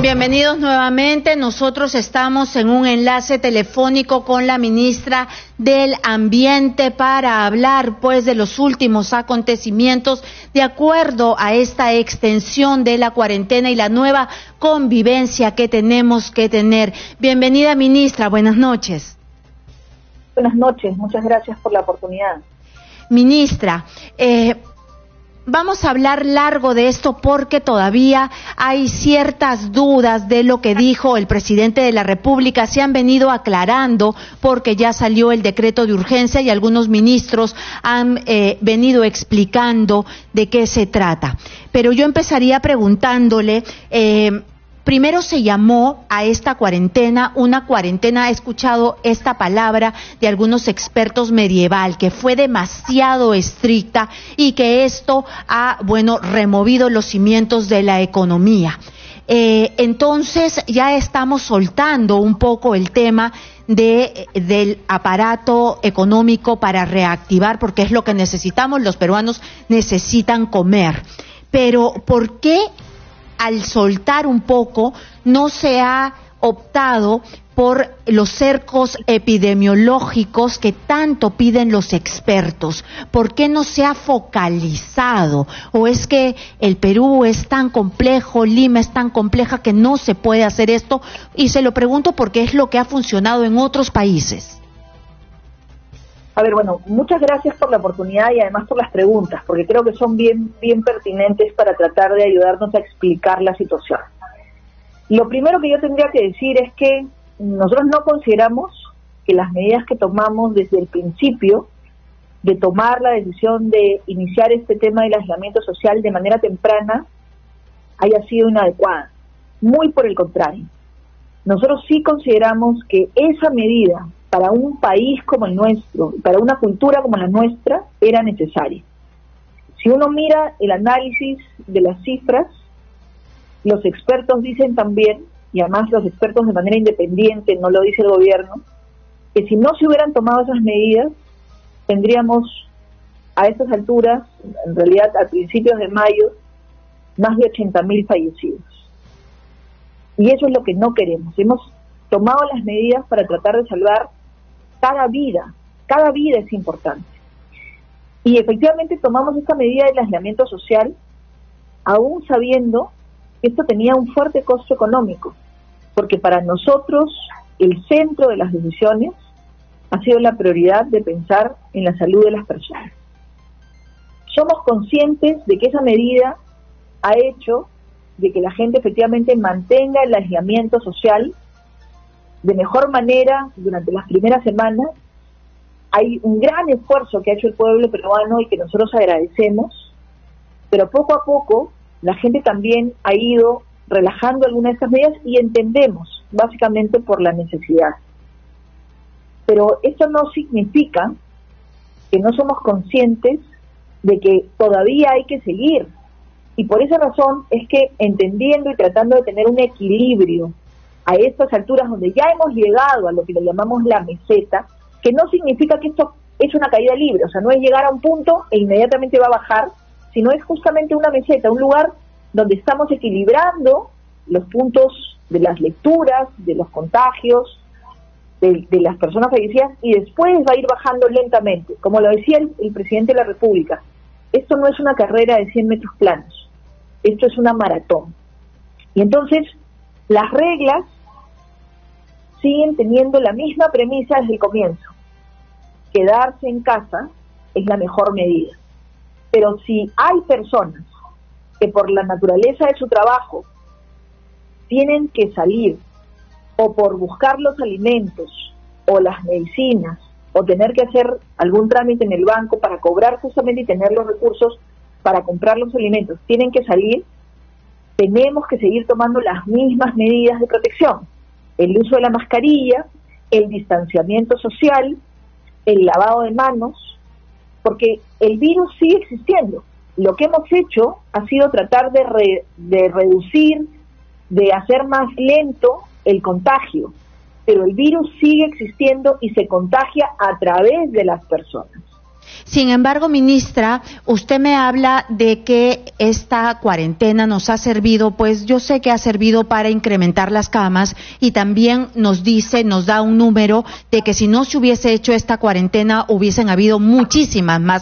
Bienvenidos nuevamente. Nosotros estamos en un enlace telefónico con la ministra del Ambiente para hablar pues de los últimos acontecimientos de acuerdo a esta extensión de la cuarentena y la nueva convivencia que tenemos que tener. Bienvenida, ministra, buenas noches. Buenas noches, muchas gracias por la oportunidad. Ministra, vamos a hablar largo de esto porque todavía hay ciertas dudas de lo que dijo el presidente de la República. Se han venido aclarando porque ya salió el decreto de urgencia y algunos ministros han venido explicando de qué se trata. Pero yo empezaría preguntándole, primero se llamó a esta cuarentena una cuarentena, he escuchado esta palabra de algunos expertos medieval, que fue demasiado estricta y que esto ha, removido los cimientos de la economía. Entonces ya estamos soltando un poco el tema del aparato económico para reactivar, porque es lo que necesitamos, los peruanos necesitan comer. Pero ¿por qué al soltar un poco no se ha optado por los cercos epidemiológicos que tanto piden los expertos? ¿Por qué no se ha focalizado? ¿O es que el Perú es tan complejo, Lima es tan compleja que no se puede hacer esto? Y se lo pregunto porque es lo que ha funcionado en otros países. A ver, muchas gracias por la oportunidad y además por las preguntas, porque creo que son bien pertinentes para tratar de ayudarnos a explicar la situación. Lo primero que yo tendría que decir es que nosotros no consideramos que las medidas que tomamos desde el principio de tomar la decisión de iniciar este tema del aislamiento social de manera temprana haya sido inadecuada. Muy por el contrario. Nosotros sí consideramos que esa medida para un país como el nuestro, para una cultura como la nuestra, era necesaria. Si uno mira el análisis de las cifras, los expertos dicen también, y además los expertos de manera independiente, no lo dice el gobierno, que si no se hubieran tomado esas medidas, tendríamos a estas alturas, en realidad a principios de mayo, más de 80.000 fallecidos. Y eso es lo que no queremos. Hemos tomado las medidas para tratar de salvar cada vida es importante. Y efectivamente tomamos esta medida del aislamiento social, aún sabiendo que esto tenía un fuerte costo económico, porque para nosotros el centro de las decisiones ha sido la prioridad de pensar en la salud de las personas. Somos conscientes de que esa medida ha hecho de que la gente efectivamente mantenga el aislamiento social de mejor manera durante las primeras semanas. Hay un gran esfuerzo que ha hecho el pueblo peruano y que nosotros agradecemos, pero poco a poco la gente también ha ido relajando algunas de estas medidas y entendemos, básicamente por la necesidad. Pero esto no significa que no somos conscientes de que todavía hay que seguir. Y por esa razón es que entendiendo y tratando de tener un equilibrio a estas alturas donde ya hemos llegado a lo que le llamamos la meseta, que no significa que esto es una caída libre, o sea, no es llegar a un punto e inmediatamente va a bajar, sino es justamente una meseta, un lugar donde estamos equilibrando los puntos de las lecturas, de los contagios, de las personas fallecidas, y después va a ir bajando lentamente. Como lo decía el presidente de la República, esto no es una carrera de 100 metros planos, esto es una maratón. Y entonces, las reglas siguen teniendo la misma premisa desde el comienzo. Quedarse en casa es la mejor medida. Pero si hay personas que por la naturaleza de su trabajo tienen que salir, o por buscar los alimentos, o las medicinas, o tener que hacer algún trámite en el banco para cobrar justamente y tener los recursos para comprar los alimentos, tienen que salir, tenemos que seguir tomando las mismas medidas de protección. El uso de la mascarilla, el distanciamiento social, el lavado de manos, porque el virus sigue existiendo. Lo que hemos hecho ha sido tratar de reducir, de hacer más lento el contagio, pero el virus sigue existiendo y se contagia a través de las personas. Sin embargo, ministra, usted me habla de que esta cuarentena nos ha servido, pues yo sé que ha servido para incrementar las camas y también nos da un número de que si no se hubiese hecho esta cuarentena hubiesen habido muchísimas más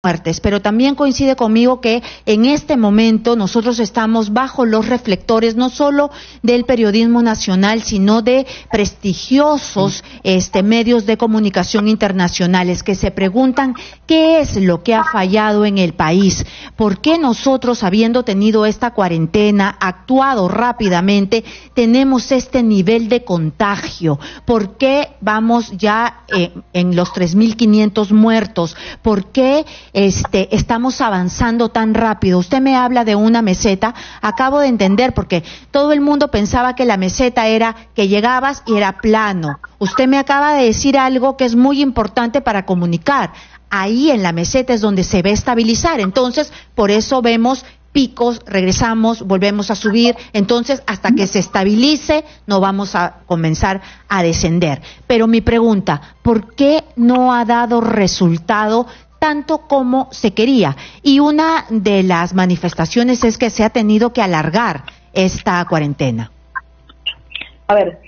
muertes, pero también coincide conmigo que en este momento nosotros estamos bajo los reflectores no solo del periodismo nacional, sino de prestigiosos medios de comunicación internacionales que se preguntan qué es lo que ha fallado en el país, por qué nosotros, habiendo tenido esta cuarentena, actuado rápidamente, tenemos este nivel de contagio, por qué vamos ya en los 3.500 muertos, por qué estamos avanzando tan rápido. Usted me habla de una meseta, acabo de entender, porque todo el mundo pensaba que la meseta era que llegabas y era plano. Usted me acaba de decir algo que es muy importante para comunicar. Ahí en la meseta es donde se ve estabilizar, entonces por eso vemos picos, regresamos, volvemos a subir, entonces hasta que se estabilice no vamos a comenzar a descender. Pero mi pregunta, ¿por qué no ha dado resultado tanto como se quería? Y una de las manifestaciones es que se ha tenido que alargar esta cuarentena. A ver,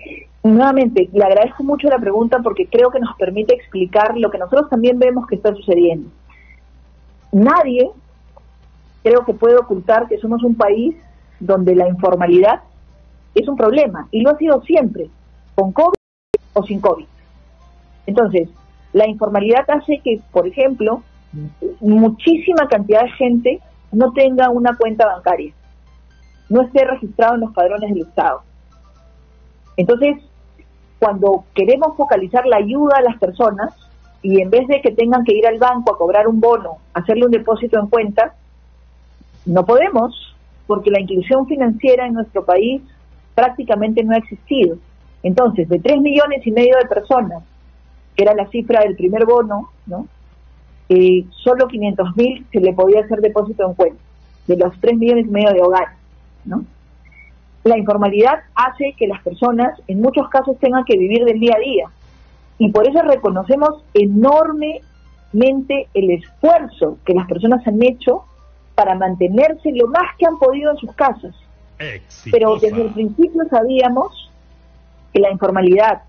nuevamente, le agradezco mucho la pregunta porque creo que nos permite explicar lo que nosotros también vemos que está sucediendo. Nadie creo que puede ocultar que somos un país donde la informalidad es un problema, y lo ha sido siempre, con COVID o sin COVID. Entonces, la informalidad hace que, por ejemplo, muchísima cantidad de gente no tenga una cuenta bancaria, no esté registrado en los padrones del Estado. Entonces, cuando queremos focalizar la ayuda a las personas, y en vez de que tengan que ir al banco a cobrar un bono, hacerle un depósito en cuenta, no podemos, porque la inclusión financiera en nuestro país prácticamente no ha existido. Entonces, de 3,5 millones de personas, que era la cifra del primer bono, ¿no? Solo 500.000 se le podía hacer depósito en cuenta, de los 3,5 millones de hogares, ¿no? La informalidad hace que las personas, en muchos casos, tengan que vivir del día a día, y por eso reconocemos enormemente el esfuerzo que las personas han hecho para mantenerse lo más que han podido en sus casas. Exitosa. Pero desde el principio sabíamos que la informalidad,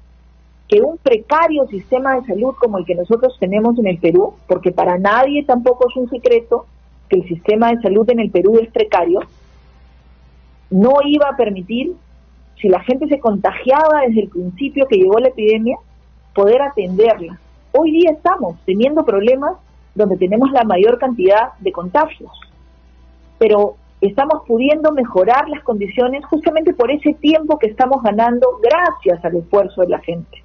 que un precario sistema de salud como el que nosotros tenemos en el Perú, porque para nadie tampoco es un secreto que el sistema de salud en el Perú es precario, no iba a permitir, si la gente se contagiaba desde el principio que llegó la epidemia, poder atenderla. Hoy día estamos teniendo problemas donde tenemos la mayor cantidad de contagios, pero estamos pudiendo mejorar las condiciones justamente por ese tiempo que estamos ganando gracias al esfuerzo de la gente.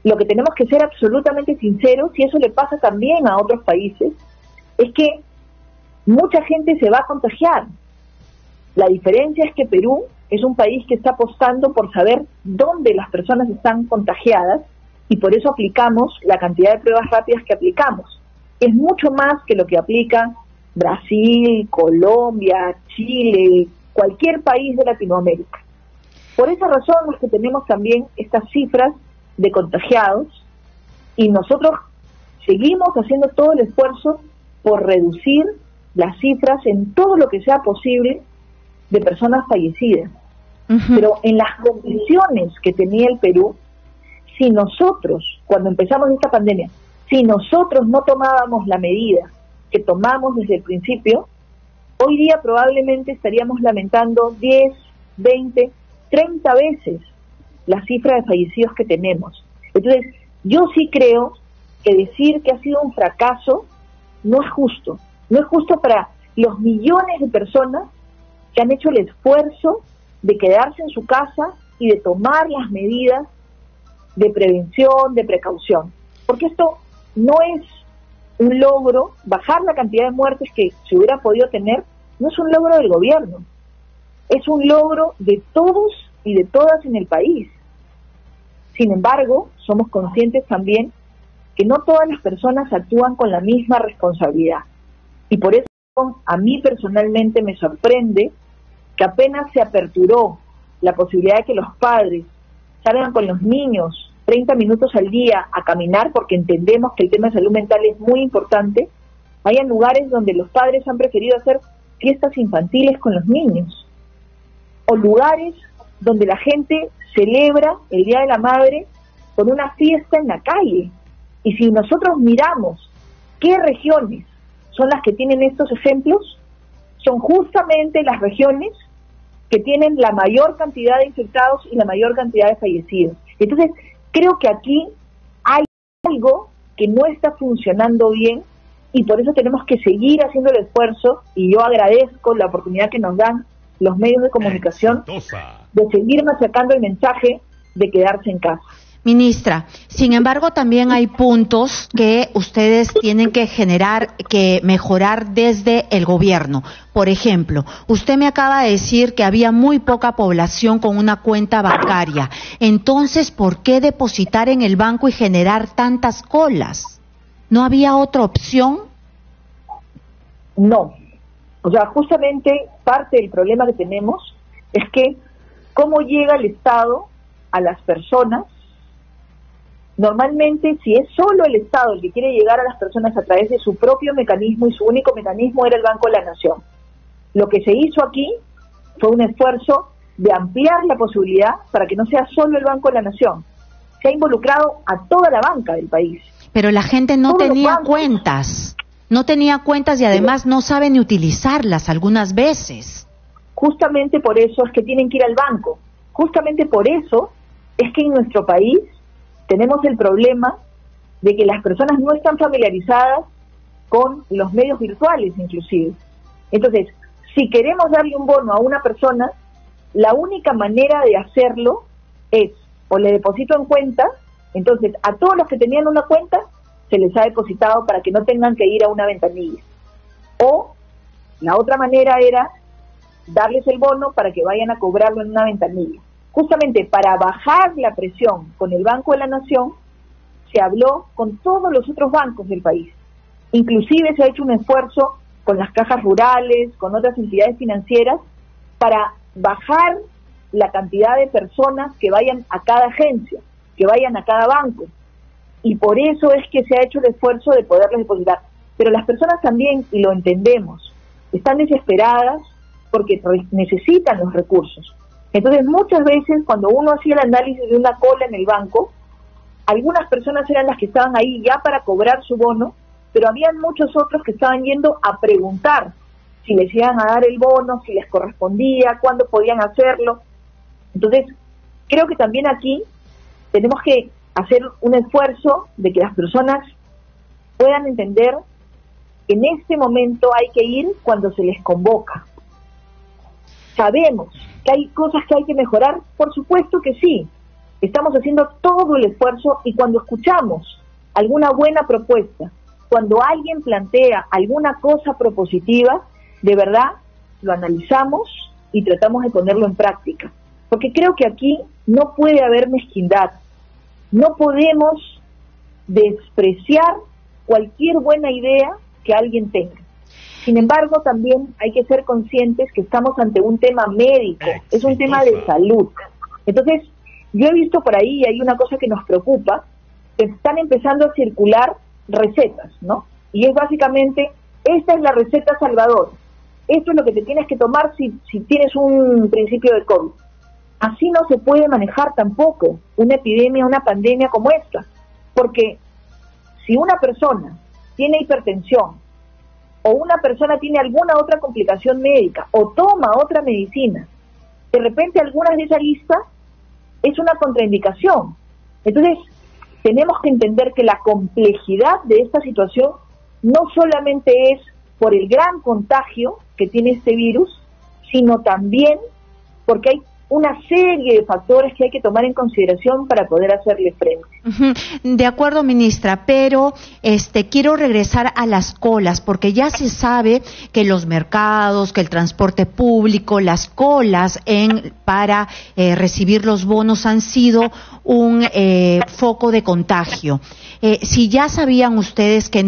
Lo que tenemos que ser absolutamente sinceros, y eso le pasa también a otros países, es que mucha gente se va a contagiar. La diferencia es que Perú es un país que está apostando por saber dónde las personas están contagiadas, y por eso aplicamos la cantidad de pruebas rápidas que aplicamos. Es mucho más que lo que aplica Brasil, Colombia, Chile, cualquier país de Latinoamérica. Por esa razón es que tenemos también estas cifras de contagiados, y nosotros seguimos haciendo todo el esfuerzo por reducir las cifras en todo lo que sea posible de personas fallecidas. Pero en las condiciones que tenía el Perú, si nosotros, cuando empezamos esta pandemia, si nosotros no tomábamos la medida que tomamos desde el principio, hoy día probablemente estaríamos lamentando 10, 20, 30 veces la cifra de fallecidos que tenemos. Entonces, yo sí creo que decir que ha sido un fracaso no es justo. No es justo para los millones de personas que han hecho el esfuerzo de quedarse en su casa y de tomar las medidas de prevención, de precaución. Porque esto no es un logro, bajar la cantidad de muertes que se hubiera podido tener, no es un logro del gobierno, es un logro de todos y de todas en el país. Sin embargo, somos conscientes también que no todas las personas actúan con la misma responsabilidad. Y por eso a mí personalmente me sorprende que apenas se aperturó la posibilidad de que los padres salgan con los niños 30 minutos al día a caminar, porque entendemos que el tema de salud mental es muy importante, hayan lugares donde los padres han preferido hacer fiestas infantiles con los niños, o lugares donde la gente celebra el Día de la Madre con una fiesta en la calle. Y si nosotros miramos qué regiones son las que tienen estos ejemplos, son justamente las regiones que tienen la mayor cantidad de infectados y la mayor cantidad de fallecidos. Entonces, creo que aquí hay algo que no está funcionando bien y por eso tenemos que seguir haciendo el esfuerzo, y yo agradezco la oportunidad que nos dan los medios de comunicación de seguir machacando el mensaje de quedarse en casa. Ministra, sin embargo, también hay puntos que ustedes tienen que mejorar desde el gobierno. Por ejemplo, usted me acaba de decir que había muy poca población con una cuenta bancaria. Entonces, ¿por qué depositar en el banco y generar tantas colas? ¿No había otra opción? No. O sea, justamente parte del problema que tenemos es que cómo llega el Estado a las personas. Normalmente, si es solo el Estado el que quiere llegar a las personas a través de su propio mecanismo, y su único mecanismo era el Banco de la Nación. Lo que se hizo aquí fue un esfuerzo de ampliar la posibilidad para que no sea solo el Banco de la Nación. Se ha involucrado a toda la banca del país. Pero la gente no tenía cuentas. No tenía cuentas y además no sabe ni utilizarlas algunas veces. Justamente por eso es que tienen que ir al banco. Justamente por eso es que en nuestro país tenemos el problema de que las personas no están familiarizadas con los medios virtuales, inclusive. Entonces, si queremos darle un bono a una persona, la única manera de hacerlo es, o le deposito en cuenta, entonces a todos los que tenían una cuenta se les ha depositado para que no tengan que ir a una ventanilla. O la otra manera era darles el bono para que vayan a cobrarlo en una ventanilla. Justamente para bajar la presión con el Banco de la Nación, se habló con todos los otros bancos del país. Inclusive se ha hecho un esfuerzo con las cajas rurales, con otras entidades financieras, para bajar la cantidad de personas que vayan a cada agencia, que vayan a cada banco. Y por eso es que se ha hecho el esfuerzo de poderles depositar. Pero las personas también, y lo entendemos, están desesperadas porque necesitan los recursos. Entonces, muchas veces, cuando uno hacía el análisis de una cola en el banco, algunas personas eran las que estaban ahí ya para cobrar su bono, pero habían muchos otros que estaban yendo a preguntar si les iban a dar el bono, si les correspondía, cuándo podían hacerlo. Entonces, creo que también aquí tenemos que hacer un esfuerzo de que las personas puedan entender que en este momento hay que ir cuando se les convoca. Sabemos que hay cosas que hay que mejorar, por supuesto que sí. Estamos haciendo todo el esfuerzo, y cuando escuchamos alguna buena propuesta, cuando alguien plantea alguna cosa propositiva, de verdad lo analizamos y tratamos de ponerlo en práctica. Porque creo que aquí no puede haber mezquindad. No podemos despreciar cualquier buena idea que alguien tenga. Sin embargo, también hay que ser conscientes que estamos ante un tema médico, es un tema de salud. Entonces, yo he visto por ahí, y hay una cosa que nos preocupa, que están empezando a circular recetas, ¿no? Y es básicamente, esta es la receta Salvador, esto es lo que te tienes que tomar si tienes un principio de COVID. Así no se puede manejar tampoco una epidemia, una pandemia como esta, porque si una persona tiene hipertensión, o una persona tiene alguna otra complicación médica, o toma otra medicina, de repente algunas de esa lista es una contraindicación. Entonces, tenemos que entender que la complejidad de esta situación no solamente es por el gran contagio que tiene este virus, sino también porque hay una serie de factores que hay que tomar en consideración para poder hacerle frente. De acuerdo, ministra, pero quiero regresar a las colas, porque ya se sabe que los mercados, que el transporte público, las colas para recibir los bonos han sido un foco de contagio. Si ya sabían ustedes que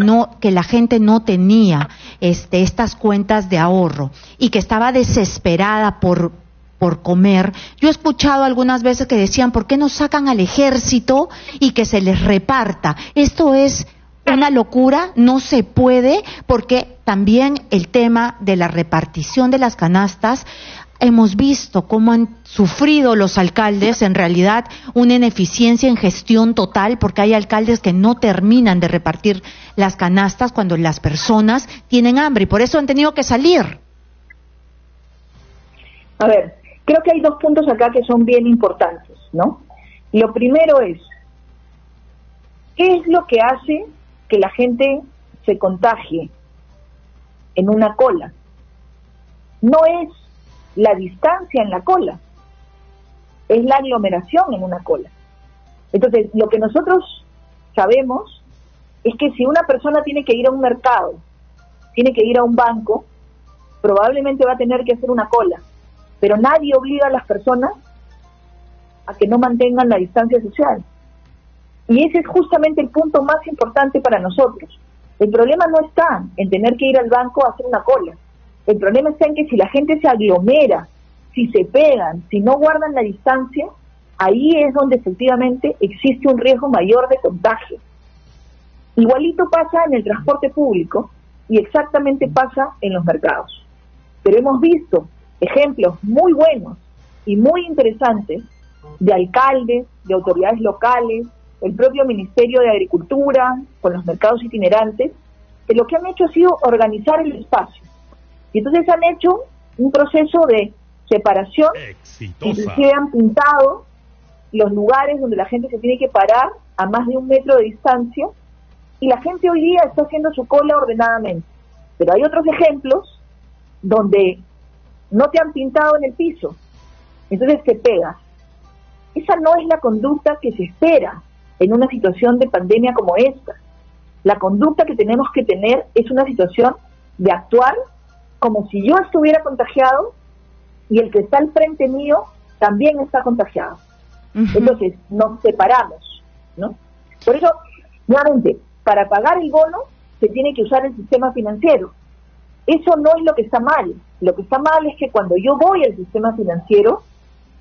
la gente no tenía estas cuentas de ahorro y que estaba desesperada por por comer. Yo he escuchado algunas veces que decían, ¿por qué no sacan al ejército y que se les reparta? Esto es una locura, no se puede, porque también el tema de la repartición de las canastas, hemos visto cómo han sufrido los alcaldes, en realidad, una ineficiencia en gestión total, porque hay alcaldes que no terminan de repartir las canastas cuando las personas tienen hambre, y por eso han tenido que salir. A ver, creo que hay dos puntos acá que son bien importantes, ¿no? Lo primero es, ¿qué es lo que hace que la gente se contagie en una cola? No es la distancia en la cola, es la aglomeración en una cola. Entonces, lo que nosotros sabemos es que si una persona tiene que ir a un mercado, tiene que ir a un banco, probablemente va a tener que hacer una cola, pero nadie obliga a las personas a que no mantengan la distancia social. Y ese es justamente el punto más importante para nosotros. El problema no está en tener que ir al banco a hacer una cola. El problema está en que si la gente se aglomera, si se pegan, si no guardan la distancia, ahí es donde efectivamente existe un riesgo mayor de contagio. Igualito pasa en el transporte público y exactamente pasa en los mercados. Pero hemos visto ejemplos muy buenos y muy interesantes de alcaldes, de autoridades locales, el propio Ministerio de Agricultura, con los mercados itinerantes, que lo que han hecho ha sido organizar el espacio. Y entonces han hecho un proceso de separación, inclusive han pintado los lugares donde la gente se tiene que parar a más de 1 metro de distancia, y la gente hoy día está haciendo su cola ordenadamente. Pero hay otros ejemplos donde no te han pintado en el piso, entonces te pegas. Esa no es la conducta que se espera en una situación de pandemia como esta. La conducta que tenemos que tener es una situación de actuar como si yo estuviera contagiado y el que está al frente mío también está contagiado. Entonces nos separamos, ¿no? Por eso, nuevamente, para pagar el bono se tiene que usar el sistema financiero. Eso no es lo que está mal. Lo que está mal es que cuando yo voy al sistema financiero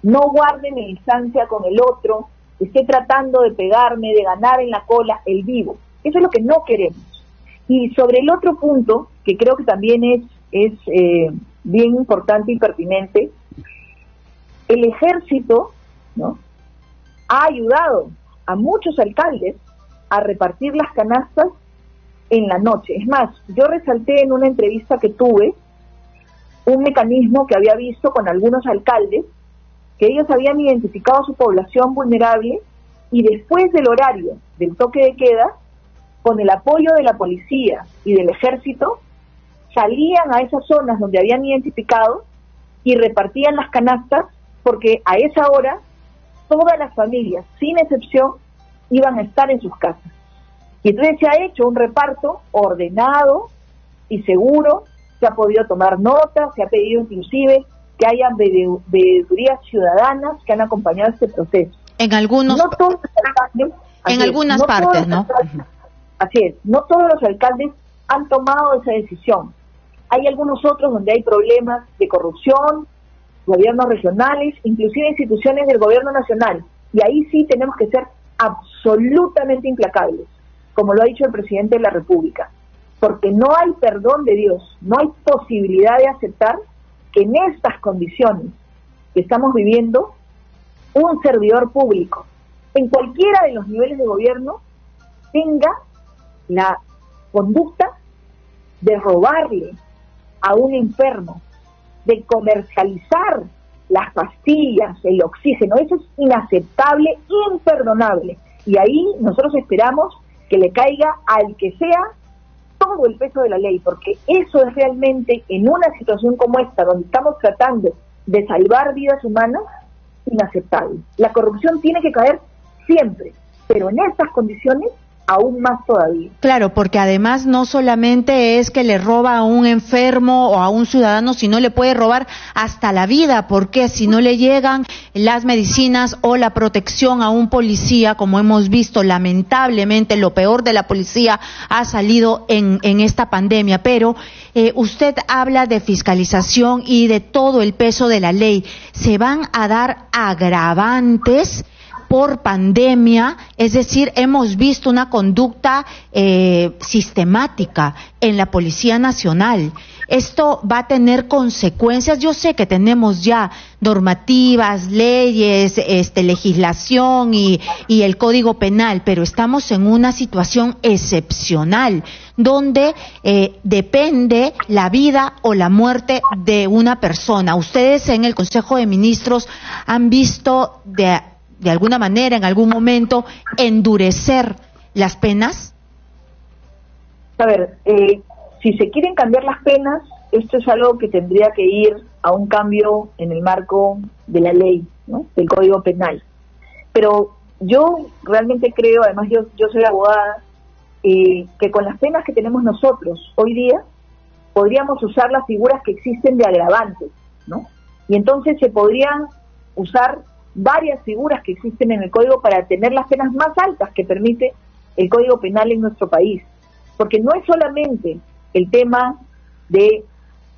no guarde mi distancia con el otro, esté tratando de pegarme, de ganar en la cola el vivo. Eso es lo que no queremos. Y sobre el otro punto, que creo que también es bien importante y pertinente, el ejército, ¿no?, ha ayudado a muchos alcaldes a repartir las canastas en la noche. Es más, yo resalté en una entrevista que tuve un mecanismo que había visto con algunos alcaldes, que ellos habían identificado a su población vulnerable y después del horario del toque de queda, con el apoyo de la policía y del ejército, salían a esas zonas donde habían identificado y repartían las canastas, porque a esa hora todas las familias, sin excepción, iban a estar en sus casas. Y entonces se ha hecho un reparto ordenado y seguro, se ha podido tomar nota, se ha pedido inclusive que haya veedurías ciudadanas que han acompañado este proceso. En algunos, no todos los alcaldes, en algunas partes, ¿no? Así es, no todos los alcaldes han tomado esa decisión. Hay algunos otros donde hay problemas de corrupción, gobiernos regionales, inclusive instituciones del gobierno nacional, y ahí sí tenemos que ser absolutamente implacables, como lo ha dicho el presidente de la República, porque no hay perdón de Dios, no hay posibilidad de aceptar que en estas condiciones que estamos viviendo, un servidor público, en cualquiera de los niveles de gobierno, tenga la conducta de robarle a un enfermo, de comercializar las pastillas, el oxígeno. Eso es inaceptable, imperdonable. Y ahí nosotros esperamos que le caiga al que sea todo el peso de la ley, porque eso es realmente, en una situación como esta, donde estamos tratando de salvar vidas humanas, inaceptable. La corrupción tiene que caer siempre, pero en estas condiciones aún más todavía. Claro, porque además no solamente es que le roba a un enfermo o a un ciudadano, sino le puede robar hasta la vida, porque si no le llegan las medicinas o la protección a un policía, como hemos visto, lamentablemente lo peor de la policía ha salido en esta pandemia. Pero usted habla de fiscalización y de todo el peso de la ley. ¿Se van a dar agravantes por pandemia? Es decir, hemos visto una conducta sistemática en la Policía Nacional. ¿Esto va a tener consecuencias? Yo sé que tenemos ya normativas, leyes, legislación y el Código Penal, pero estamos en una situación excepcional donde depende la vida o la muerte de una persona. Ustedes en el Consejo de Ministros han visto de alguna manera, en algún momento, endurecer las penas? A ver, si se quieren cambiar las penas, esto es algo que tendría que ir a un cambio en el marco de la ley, ¿no?, del Código Penal. Pero yo realmente creo, además yo soy abogada, que con las penas que tenemos nosotros hoy día, podríamos usar las figuras que existen de agravantes, ¿no? Y entonces se podrían usar varias figuras que existen en el Código para tener las penas más altas que permite el Código Penal en nuestro país. Porque no es solamente el tema de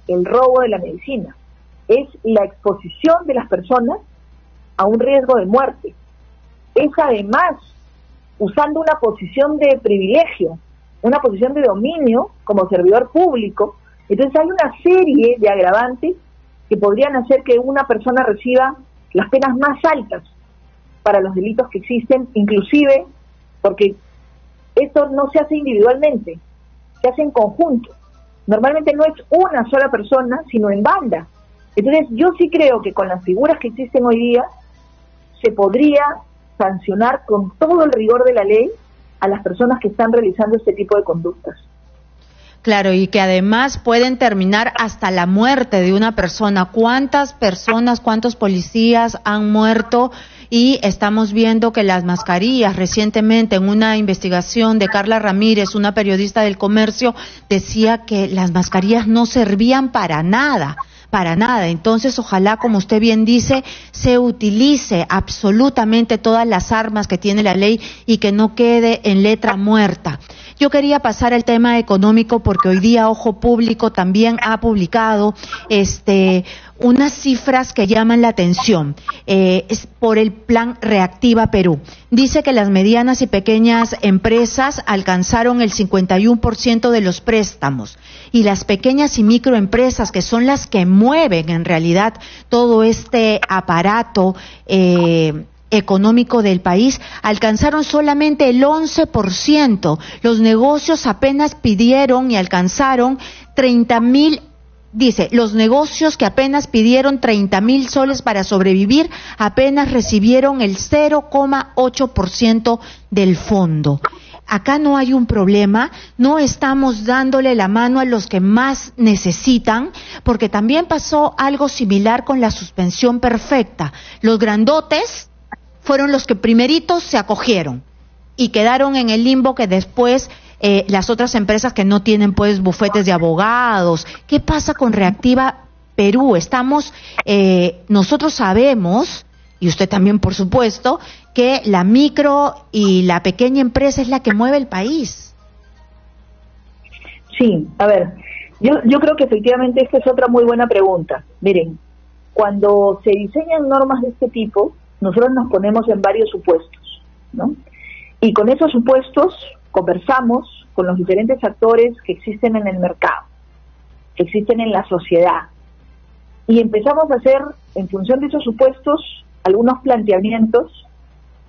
el robo de la medicina, es la exposición de las personas a un riesgo de muerte. Es además usando una posición de privilegio, una posición de dominio como servidor público. Entonces hay una serie de agravantes que podrían hacer que una persona reciba las penas más altas para los delitos que existen, inclusive porque esto no se hace individualmente, se hace en conjunto. Normalmente no es una sola persona, sino en banda. Entonces yo sí creo que con las figuras que existen hoy día se podría sancionar con todo el rigor de la ley a las personas que están realizando este tipo de conductas. Claro, y que además pueden terminar hasta la muerte de una persona. ¿Cuántas personas, cuántos policías han muerto? Y estamos viendo que las mascarillas, recientemente en una investigación de Carla Ramírez, una periodista del Comercio, decía que las mascarillas no servían para nada. Entonces, ojalá, como usted bien dice, se utilice absolutamente todas las armas que tiene la ley y que no quede en letra muerta. Yo quería pasar al tema económico porque hoy día Ojo Público también ha publicado unas cifras que llaman la atención. Es por el plan Reactiva Perú. Dice que las medianas y pequeñas empresas alcanzaron el 51% de los préstamos y las pequeñas y microempresas, que son las que mueven en realidad todo este aparato económico del país, alcanzaron solamente el 11%. Los negocios apenas pidieron y alcanzaron 30,000. Dice, los negocios que apenas pidieron 30,000 soles para sobrevivir, apenas recibieron el 0,8% del fondo. Acá no hay un problema, no estamos dándole la mano a los que más necesitan, porque también pasó algo similar con la suspensión perfecta. Los grandotes fueron los que primeritos se acogieron y quedaron en el limbo que después las otras empresas que no tienen pues bufetes de abogados. ¿Qué pasa con Reactiva Perú? Nosotros sabemos, y usted también por supuesto, que la micro y la pequeña empresa es la que mueve el país. Sí, a ver, yo creo que efectivamente esta es otra muy buena pregunta. Miren, cuando se diseñan normas de este tipo, nosotros nos ponemos en varios supuestos, ¿no? Y con esos supuestos conversamos con los diferentes actores que existen en el mercado, que existen en la sociedad, y empezamos a hacer, en función de esos supuestos, algunos planteamientos,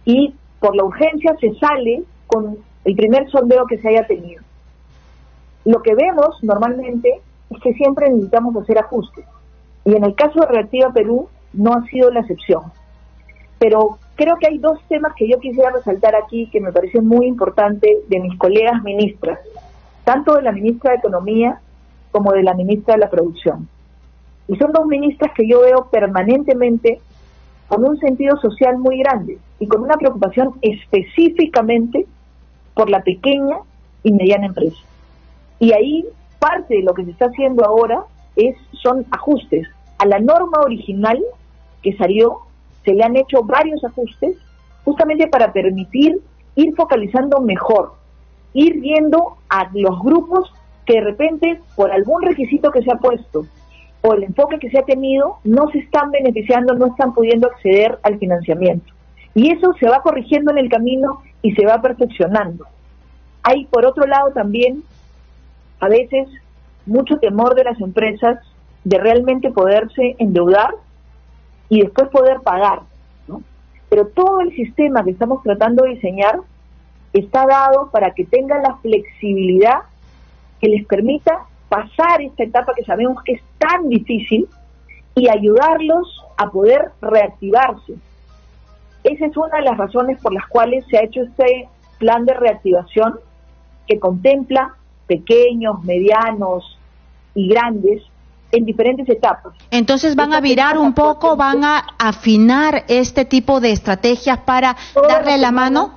y por la urgencia se sale con el primer sondeo que se haya tenido. Lo que vemos normalmente es que siempre necesitamos hacer ajustes, y en el caso de Reactiva Perú no ha sido la excepción. Pero creo que hay dos temas que yo quisiera resaltar aquí que me parecen muy importantes de mis colegas ministras, tanto de la ministra de Economía como de la ministra de la Producción. Y son dos ministras que yo veo permanentemente con un sentido social muy grande y con una preocupación específicamente por la pequeña y mediana empresa. Y ahí parte de lo que se está haciendo ahora son ajustes. A la norma original que salió, se le han hecho varios ajustes justamente para permitir ir focalizando mejor, ir viendo a los grupos que de repente, por algún requisito que se ha puesto, o el enfoque que se ha tenido, no se están beneficiando, no están pudiendo acceder al financiamiento. Y eso se va corrigiendo en el camino y se va perfeccionando. Hay, por otro lado, también, a veces, mucho temor de las empresas de realmente poderse endeudar y después poder pagar, ¿no? Pero todo el sistema que estamos tratando de diseñar está dado para que tengan la flexibilidad que les permita pasar esta etapa que sabemos que es tan difícil y ayudarlos a poder reactivarse. Esa es una de las razones por las cuales se ha hecho este plan de reactivación que contempla pequeños, medianos y grandes en diferentes etapas. Entonces van a virar un poco, van a afinar este tipo de estrategias para darle la mano.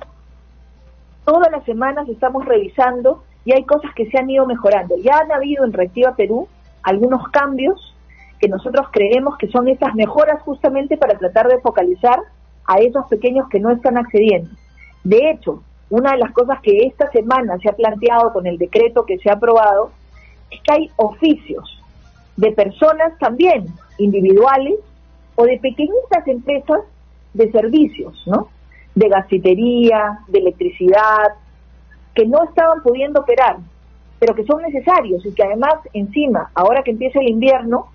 Todas las semanas estamos revisando y hay cosas que se han ido mejorando. Ya han habido en Reactiva Perú algunos cambios que nosotros creemos que son estas mejoras justamente para tratar de focalizar a esos pequeños que no están accediendo. De hecho, una de las cosas que esta semana se ha planteado con el decreto que se ha aprobado es que hay oficios de personas también individuales o de pequeñitas empresas de servicios, ¿no? De gasitería, de electricidad, que no estaban pudiendo operar, pero que son necesarios y que además encima, ahora que empieza el invierno,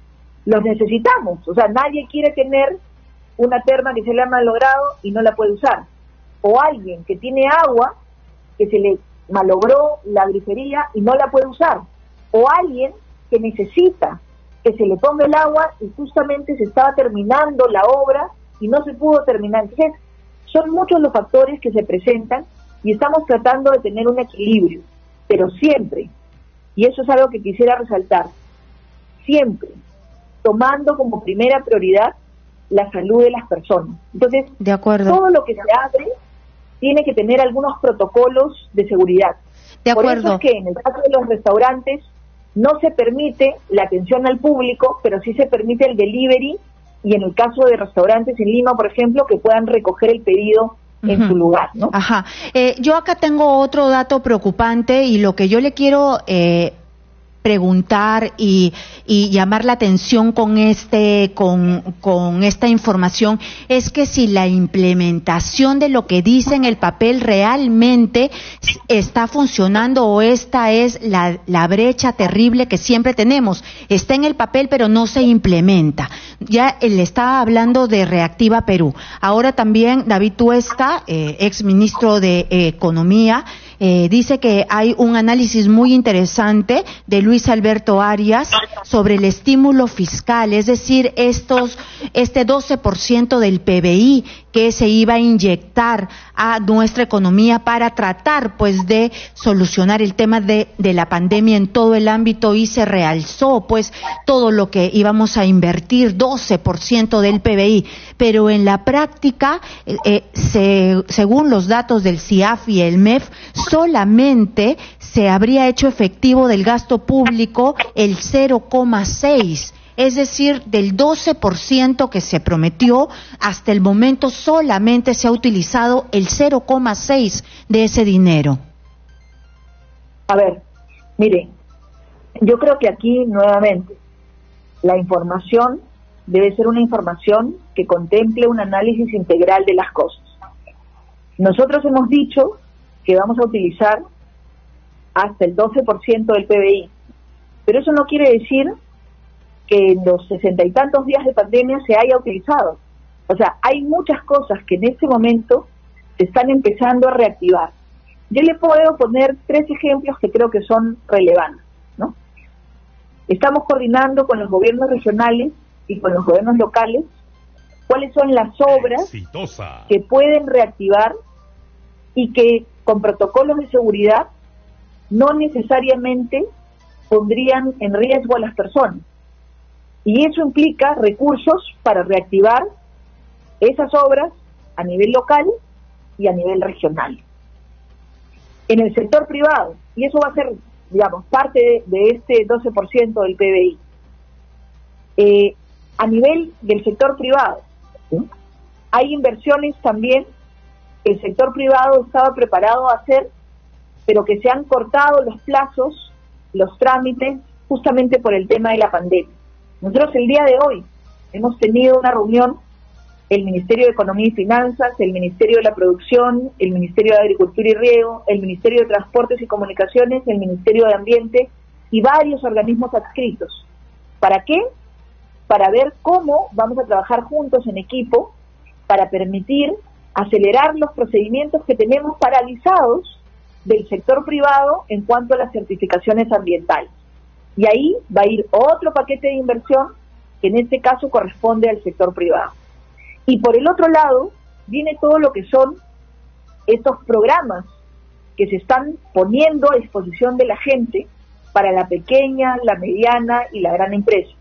los necesitamos. O sea, nadie quiere tener una terma que se le ha malogrado y no la puede usar. O alguien que tiene agua, que se le malogró la grifería y no la puede usar. O alguien que necesita que se le ponga el agua y justamente se estaba terminando la obra y no se pudo terminar. Entonces, son muchos los factores que se presentan y estamos tratando de tener un equilibrio, pero siempre, y eso es algo que quisiera resaltar, siempre tomando como primera prioridad la salud de las personas. Entonces, de acuerdo, todo lo que se abre tiene que tener algunos protocolos de seguridad. De acuerdo. Por eso es que en el caso de los restaurantes no se permite la atención al público, pero sí se permite el delivery, y en el caso de restaurantes en Lima, por ejemplo, que puedan recoger el pedido en su lugar, ¿no? Ajá. Yo acá tengo otro dato preocupante y lo que yo le quiero preguntar y llamar la atención con esta información es que si la implementación de lo que dice en el papel realmente está funcionando o esta es la brecha terrible que siempre tenemos. Está en el papel pero no se implementa. Ya le estaba hablando de Reactiva Perú. Ahora también David Tuesta, ex ministro de Economía, dice que hay un análisis muy interesante de Luis Alberto Arias sobre el estímulo fiscal, es decir, este 12% del PBI que se iba a inyectar a nuestra economía para tratar pues de solucionar el tema de la pandemia en todo el ámbito, y se realzó pues todo lo que íbamos a invertir, 12% del PBI, pero en la práctica según los datos del CIAF y el MEF, solamente se habría hecho efectivo del gasto público el 0,6%. Es decir, del 12% que se prometió, hasta el momento solamente se ha utilizado el 0,6% de ese dinero. A ver, miren, yo creo que aquí nuevamente la información debe ser una información que contemple un análisis integral de las cosas. Nosotros hemos dicho que vamos a utilizar hasta el 12% del PBI, pero eso no quiere decir que en los 60 y tantos días de pandemia se haya utilizado. O sea, hay muchas cosas que en este momento se están empezando a reactivar. Yo le puedo poner 3 ejemplos que creo que son relevantes, ¿no? Estamos coordinando con los gobiernos regionales y con los gobiernos locales cuáles son las obras que pueden reactivar y que con protocolos de seguridad no necesariamente pondrían en riesgo a las personas. Y eso implica recursos para reactivar esas obras a nivel local y a nivel regional. en el sector privado, y eso va a ser, digamos, parte de este 12% del PBI. A nivel del sector privado, ¿sí?, hay inversiones también que el sector privado estaba preparado a hacer, pero que se han cortado los plazos, los trámites, justamente por el tema de la pandemia. Nosotros el día de hoy hemos tenido una reunión, el Ministerio de Economía y Finanzas, el Ministerio de la Producción, el Ministerio de Agricultura y Riego, el Ministerio de Transportes y Comunicaciones, el Ministerio de Ambiente y varios organismos adscritos. ¿Para qué? Para ver cómo vamos a trabajar juntos en equipo para permitir acelerar los procedimientos que tenemos paralizados del sector privado en cuanto a las certificaciones ambientales. Y ahí va a ir otro paquete de inversión que en este caso corresponde al sector privado. Y por el otro lado, viene todo lo que son estos programas que se están poniendo a disposición de la gente para la pequeña, la mediana y la gran empresa,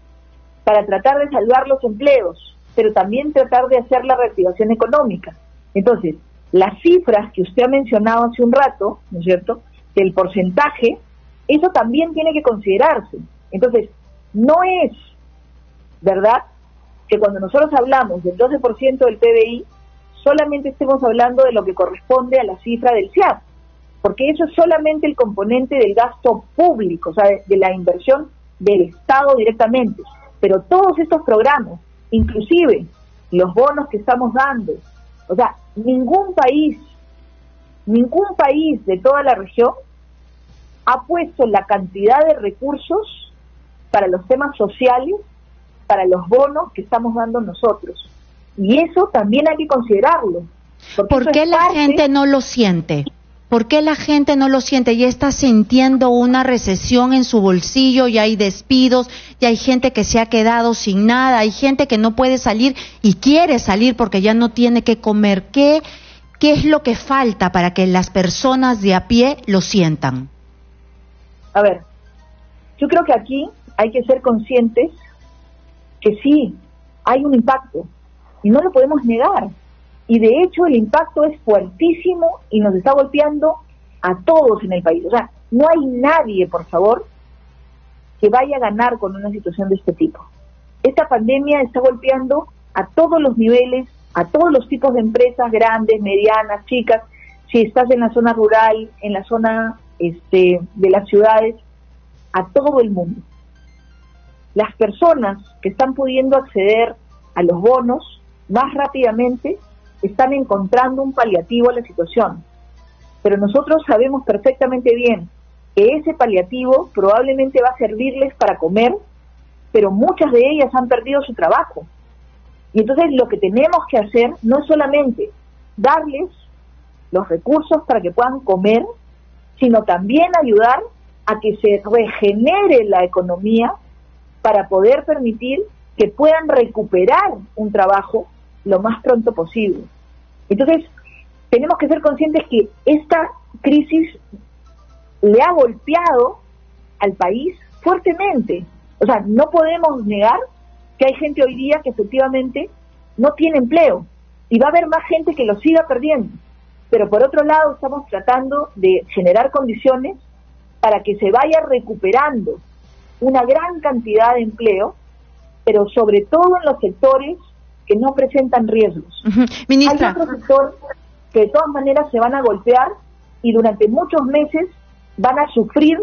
para tratar de salvar los empleos, pero también tratar de hacer la reactivación económica. Entonces, las cifras que usted ha mencionado hace un rato, ¿no es cierto?, del porcentaje, eso también tiene que considerarse. Entonces, no es verdad que cuando nosotros hablamos del 12% del PBI, solamente estemos hablando de lo que corresponde a la cifra del SIAP, porque eso es solamente el componente del gasto público, o sea, de la inversión del Estado directamente. Pero todos estos programas, inclusive los bonos que estamos dando, o sea, ningún país de toda la región ha puesto la cantidad de recursos para los temas sociales, para los bonos que estamos dando nosotros. Y eso también hay que considerarlo. ¿Por qué la gente no lo siente? ¿Por qué la gente no lo siente? Ya está sintiendo una recesión en su bolsillo, ya hay despidos, ya hay gente que se ha quedado sin nada, hay gente que no puede salir y quiere salir porque ya no tiene que comer. ¿Qué es lo que falta para que las personas de a pie lo sientan? A ver, yo creo que aquí hay que ser conscientes que sí, hay un impacto y no lo podemos negar. Y de hecho el impacto es fuertísimo y nos está golpeando a todos en el país. O sea, no hay nadie, por favor, que vaya a ganar con una situación de este tipo. Esta pandemia está golpeando a todos los niveles, a todos los tipos de empresas, grandes, medianas, chicas. Si estás en la zona rural, en la zona de las ciudades, a todo el mundo. Las personas que están pudiendo acceder a los bonos más rápidamente están encontrando un paliativo a la situación. Pero nosotros sabemos perfectamente bien que ese paliativo probablemente va a servirles para comer, pero muchas de ellas han perdido su trabajo. Y entonces lo que tenemos que hacer no es solamente darles los recursos para que puedan comer, sino también ayudar a que se regenere la economía para poder permitir que puedan recuperar un trabajo lo más pronto posible. Entonces, tenemos que ser conscientes que esta crisis le ha golpeado al país fuertemente. O sea, no podemos negar que hay gente hoy día que efectivamente no tiene empleo y va a haber más gente que lo siga perdiendo. Pero por otro lado, estamos tratando de generar condiciones para que se vaya recuperando una gran cantidad de empleo, pero sobre todo en los sectores que no presentan riesgos. Ministra. Hay otros sectores que de todas maneras se van a golpear y durante muchos meses van a sufrir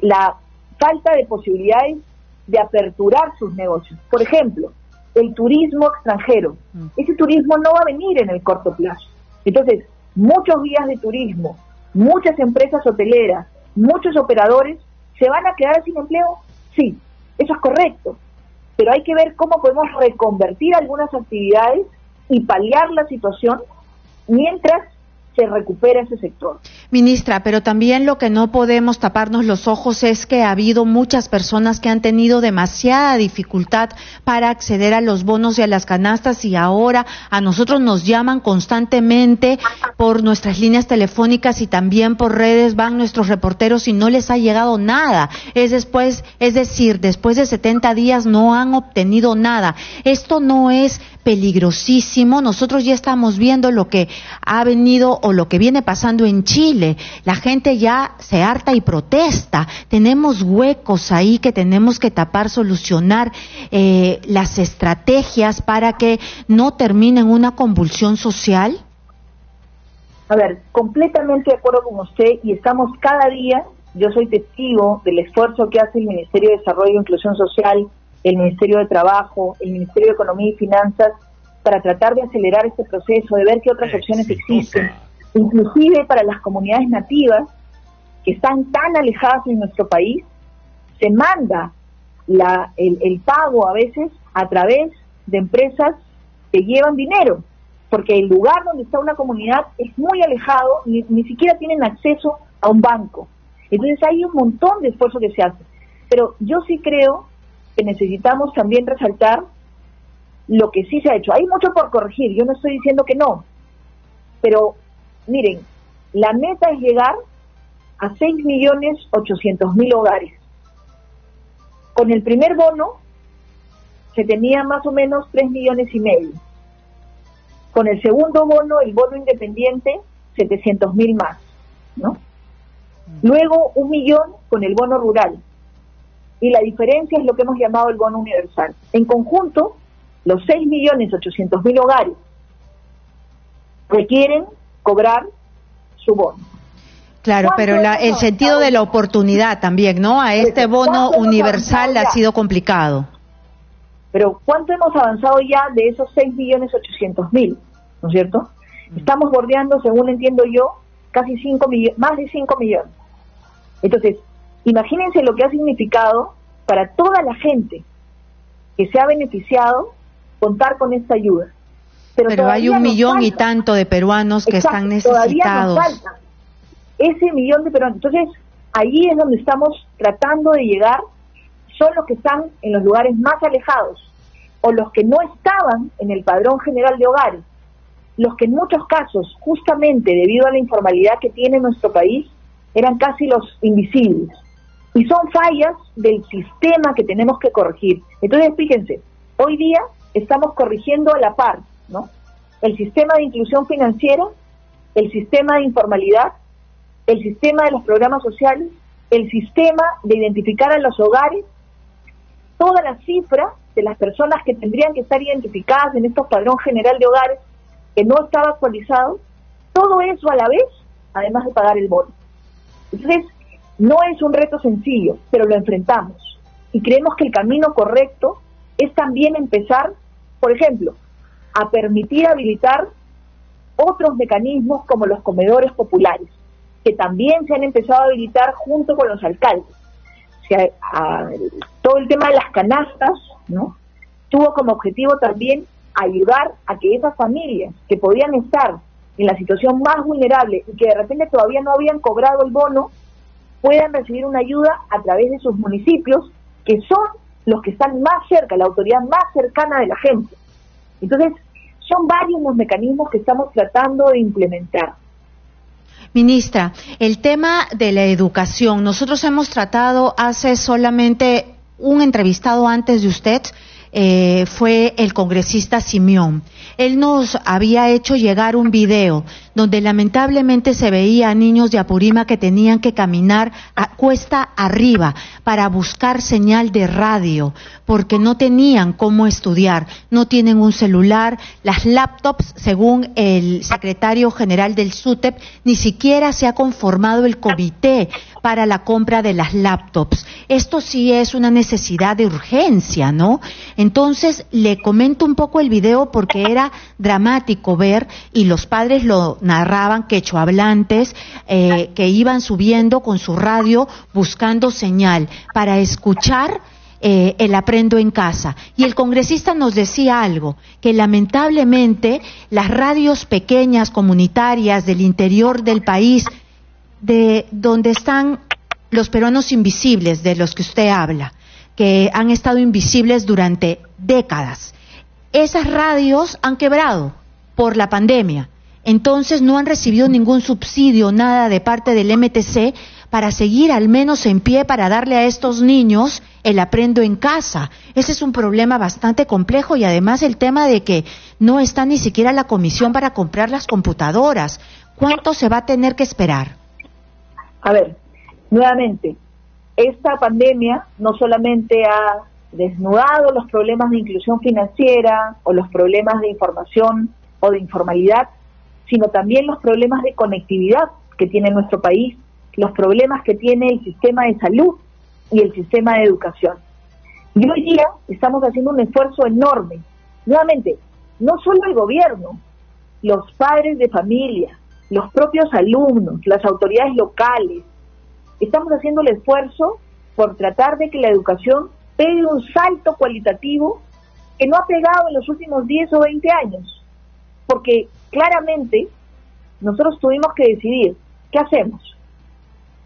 la falta de posibilidades de aperturar sus negocios. Por ejemplo, el turismo extranjero. Ese turismo no va a venir en el corto plazo. Entonces, muchos guías de turismo, muchas empresas hoteleras, muchos operadores, ¿se van a quedar sin empleo? Sí, eso es correcto. Pero hay que ver cómo podemos reconvertir algunas actividades y paliar la situación mientras se recupera ese sector. Ministra, pero también lo que no podemos taparnos los ojos es que ha habido muchas personas que han tenido demasiada dificultad para acceder a los bonos y a las canastas y ahora a nosotros nos llaman constantemente por nuestras líneas telefónicas y también por redes, van nuestros reporteros y no les ha llegado nada. Es decir, después de 70 días no han obtenido nada. Esto no es peligrosísimo. Nosotros ya estamos viendo lo que ha venido o lo que viene pasando en Chile. La gente ya se harta y protesta. Tenemos huecos ahí que tenemos que tapar, solucionar las estrategias para que no termine en una convulsión social. A ver, completamente de acuerdo con usted, y estamos cada día, yo soy testigo del esfuerzo que hace el Ministerio de Desarrollo e Inclusión Social, el Ministerio de Trabajo, el Ministerio de Economía y Finanzas, para tratar de acelerar este proceso, de ver qué otras opciones existen, inclusive para las comunidades nativas que están tan alejadas en nuestro país, se manda el pago a veces a través de empresas que llevan dinero, porque el lugar donde está una comunidad es muy alejado, ni siquiera tienen acceso a un banco. Entonces hay un montón de esfuerzo que se hace. Pero yo sí creo que necesitamos también resaltar lo que sí se ha hecho. Hay mucho por corregir, yo no estoy diciendo que no, pero miren, la meta es llegar a 6.800.000 hogares. Con el primer bono se tenía más o menos 3,5 millones. Con el segundo bono, el bono independiente, 700.000 más, ¿no? Luego 1 millón con el bono rural. Y la diferencia es lo que hemos llamado el bono universal. En conjunto, los 6.800.000 hogares requieren cobrar su bono. Claro, pero el sentido de la oportunidad también, ¿no? A este bono universal ha sido complicado. Pero ¿cuánto hemos avanzado ya de esos 6.800.000? ¿No es cierto? Estamos bordeando, según entiendo yo, casi 5 millones, más de 5 millones. Entonces, imagínense lo que ha significado para toda la gente que se ha beneficiado contar con esta ayuda. Pero hay 1 millón y tanto de peruanos que están necesitados. Todavía nos falta ese millón de peruanos. Entonces, allí es donde estamos tratando de llegar. Son los que están en los lugares más alejados, o los que no estaban en el padrón general de hogares, los que en muchos casos, justamente debido a la informalidad que tiene nuestro país, eran casi los invisibles. Y son fallas del sistema que tenemos que corregir. Entonces, fíjense, hoy día estamos corrigiendo a la par, ¿no? El sistema de inclusión financiera, el sistema de informalidad, el sistema de los programas sociales, el sistema de identificar a los hogares, toda la cifra de las personas que tendrían que estar identificadas en estos padrón general de hogares, que no estaba actualizado, todo eso a la vez, además de pagar el bono. Entonces, no es un reto sencillo, pero lo enfrentamos. Y creemos que el camino correcto es también empezar, por ejemplo, a permitir habilitar otros mecanismos como los comedores populares, que también se han empezado a habilitar junto con los alcaldes. O sea, todo el tema de las canastas, ¿no?, tuvo como objetivo también ayudar a que esas familias que podían estar en la situación más vulnerable y que de repente todavía no habían cobrado el bono, puedan recibir una ayuda a través de sus municipios, que son los que están más cerca, la autoridad más cercana de la gente. Entonces, son varios los mecanismos que estamos tratando de implementar. Ministra, el tema de la educación, nosotros hemos tratado hace solamente un entrevistado antes de usted, fue el congresista Simeón. Él nos había hecho llegar un video donde lamentablemente se veía a niños de Apurímac que tenían que caminar a cuesta arriba para buscar señal de radio, porque no tenían cómo estudiar, no tienen un celular, las laptops, según el secretario general del SUTEP, ni siquiera se ha conformado el comité para la compra de las laptops. Esto sí es una necesidad de urgencia, ¿no? Entonces, le comento un poco el video porque era dramático ver, y los padres lo narraban, quechohablantes, que iban subiendo con su radio buscando señal para escuchar el Aprendo en Casa. Y el congresista nos decía algo, que lamentablemente las radios pequeñas, comunitarias del interior del país, de donde están los peruanos invisibles de los que usted habla, que han estado invisibles durante décadas, esas radios han quebrado por la pandemia. Entonces no han recibido ningún subsidio, nada de parte del MTC para seguir al menos en pie para darle a estos niños el Aprendo en Casa. Ese es un problema bastante complejo, y además el tema de que no está ni siquiera la comisión para comprar las computadoras. ¿Cuánto se va a tener que esperar? A ver, nuevamente, esta pandemia no solamente ha desnudado los problemas de inclusión financiera o los problemas de información o de informalidad, sino también los problemas de conectividad que tiene nuestro país, los problemas que tiene el sistema de salud y el sistema de educación. Y hoy día estamos haciendo un esfuerzo enorme. Nuevamente, no solo el gobierno, los padres de familia, los propios alumnos, las autoridades locales, estamos haciendo el esfuerzo por tratar de que la educación pegue un salto cualitativo que no ha pegado en los últimos 10 o 20 años. Porque claramente nosotros tuvimos que decidir, ¿qué hacemos?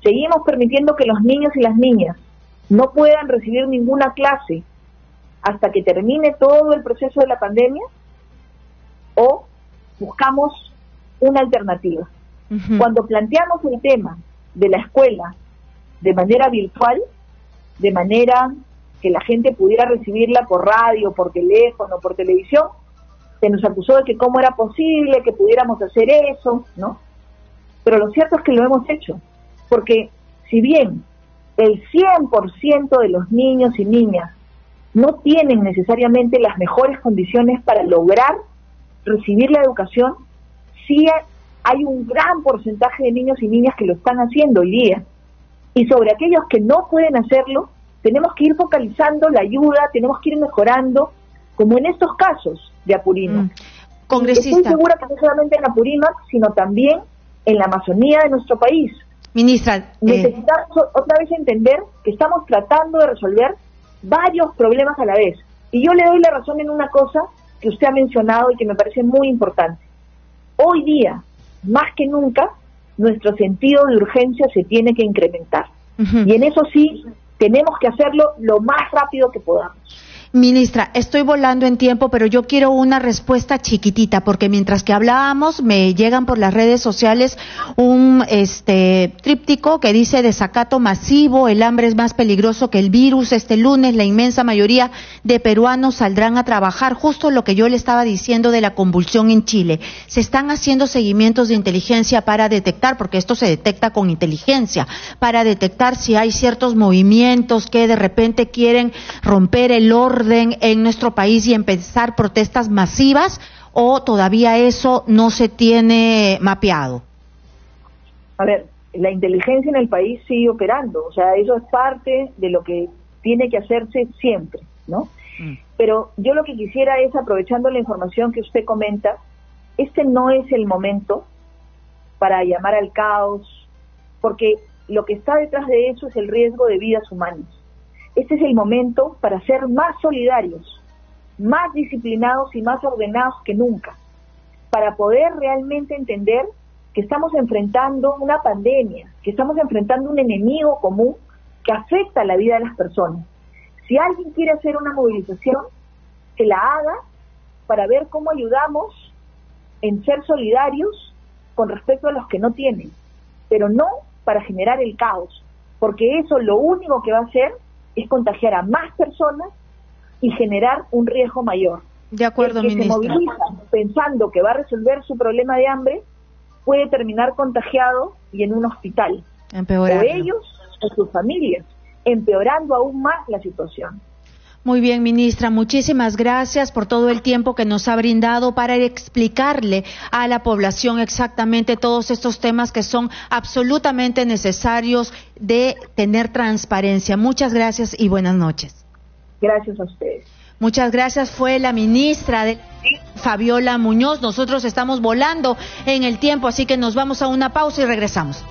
¿Seguimos permitiendo que los niños y las niñas no puedan recibir ninguna clase hasta que termine todo el proceso de la pandemia? ¿O buscamos una alternativa? Cuando planteamos el tema de la escuela de manera virtual, de manera que la gente pudiera recibirla por radio, por teléfono, por televisión, se nos acusó de que cómo era posible que pudiéramos hacer eso, ¿no? Pero lo cierto es que lo hemos hecho, porque si bien el 100% de los niños y niñas no tienen necesariamente las mejores condiciones para lograr recibir la educación, sí hay un gran porcentaje de niños y niñas que lo están haciendo hoy día. Y sobre aquellos que no pueden hacerlo, tenemos que ir focalizando la ayuda, tenemos que ir mejorando, como en estos casos de Apurímac. Congresista. Estoy segura que no solamente en Apurímac, sino también en la Amazonía de nuestro país. Ministra, necesitamos otra vez entender que estamos tratando de resolver varios problemas a la vez. Y yo le doy la razón en una cosa que usted ha mencionado y que me parece muy importante. Hoy día, más que nunca, nuestro sentido de urgencia se tiene que incrementar. Y en eso sí, tenemos que hacerlo lo más rápido que podamos. Ministra, estoy volando en tiempo, pero yo quiero una respuesta chiquitita, porque mientras que hablábamos me llegan por las redes sociales un tríptico que dice: desacato masivo, el hambre es más peligroso que el virus, este lunes la inmensa mayoría de peruanos saldrán a trabajar, justo lo que yo le estaba diciendo de la convulsión en Chile. Se están haciendo seguimientos de inteligencia para detectar, porque esto se detecta con inteligencia, para detectar si hay ciertos movimientos que de repente quieren romper el orden en nuestro país y empezar protestas masivas, o todavía eso no se tiene mapeado. A ver, la inteligencia en el país sigue operando, o sea, eso es parte de lo que tiene que hacerse siempre, ¿no? Pero yo lo que quisiera es, aprovechando la información que usted comenta, este no es el momento para llamar al caos, porque lo que está detrás de eso es el riesgo de vidas humanas. Este es el momento para ser más solidarios, más disciplinados y más ordenados que nunca, para poder realmente entender que estamos enfrentando una pandemia, que estamos enfrentando un enemigo común que afecta la vida de las personas. Si alguien quiere hacer una movilización, que la haga para ver cómo ayudamos en ser solidarios con respecto a los que no tienen, pero no para generar el caos, porque eso lo único que va a hacer es contagiar a más personas y generar un riesgo mayor. De acuerdo, el que ministra. se moviliza pensando que va a resolver su problema de hambre puede terminar contagiado y en un hospital. Empeorando. O ellos o sus familias, empeorando aún más la situación. Muy bien, ministra, muchísimas gracias por todo el tiempo que nos ha brindado para explicarle a la población exactamente todos estos temas que son absolutamente necesarios de tener transparencia. Muchas gracias y buenas noches. Gracias a ustedes. Muchas gracias. Fue la ministra Fabiola Muñoz. Nosotros estamos volando en el tiempo, así que nos vamos a una pausa y regresamos.